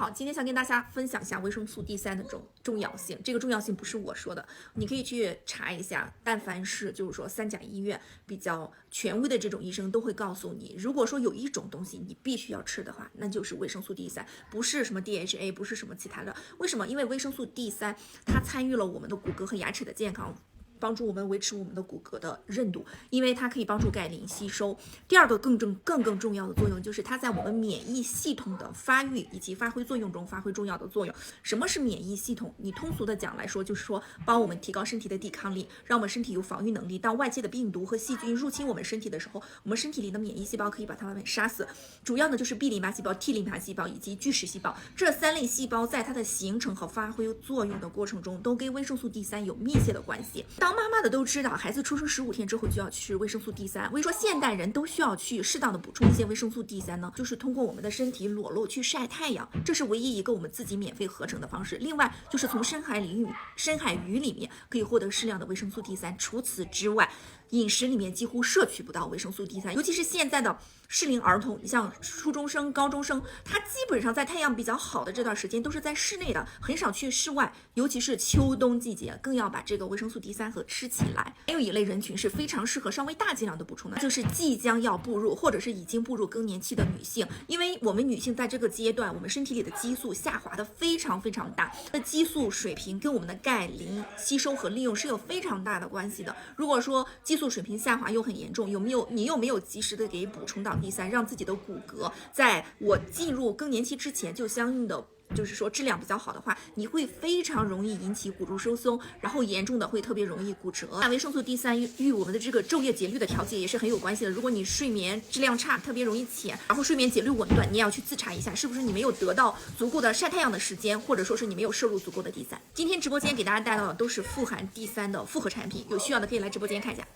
好，今天想跟大家分享一下维生素 D3的这种重要性。这个重要性不是我说的，你可以去查一下。但凡是就是说三甲医院比较权威的这种医生都会告诉你，如果说有一种东西你必须要吃的话，那就是维生素 D3，不是什么 DHA， 不是什么其他的。为什么？因为维生素 D3它参与了我们的骨骼和牙齿的健康。帮助我们维持我们的骨骼的韧度，因为它可以帮助钙磷吸收。第二个更重要的作用就是它在我们免疫系统的发育以及发挥作用中发挥重要的作用。什么是免疫系统？你通俗的讲来说，就是说帮我们提高身体的抵抗力，让我们身体有防御能力。当外界的病毒和细菌入侵我们身体的时候，我们身体里的免疫细胞可以把它们杀死。主要呢就是 B 淋巴细胞、T 淋巴细胞以及巨噬细胞，这三类细胞在它的形成和发挥作用的过程中，都跟维生素 D3有密切的关系。当妈妈的都知道，孩子出生15天之后就要吃维生素 D3。为什么说现代人都需要去适当的补充一些维生素 D3呢？就是通过我们的身体裸露去晒太阳，这是唯一一个我们自己免费合成的方式。另外就是从深海鱼里面可以获得适量的维生素 D3。除此之外，饮食里面几乎摄取不到维生素 D3，尤其是现在的适龄儿童，你像初中生、高中生，他基本上在太阳比较好的这段时间都是在室内的，很少去室外，尤其是秋冬季节，更要把这个维生素 D3和吃起来。还有一类人群是非常适合稍微大剂量的补充的，就是即将要步入或者是已经步入更年期的女性，因为我们女性在这个阶段，我们身体里的激素下滑的非常大，那激素水平跟我们的钙磷吸收和利用是有非常大的关系的。如果说激素水平下滑又很严重，你又没有及时的给补充到 D3，让自己的骨骼在我进入更年期之前就相应的就是说质量比较好的话，你会非常容易引起骨质疏松，然后严重的会特别容易骨折。那维生素 D3与我们的这个昼夜节律的调节也是很有关系的。如果你睡眠质量差，特别容易浅，然后睡眠节律紊乱，你也要去自查一下，是不是你没有得到足够的晒太阳的时间，或者说是你没有摄入足够的 D3。今天直播间给大家带到的都是富含 D3的复合产品，有需要的可以来直播间看一下。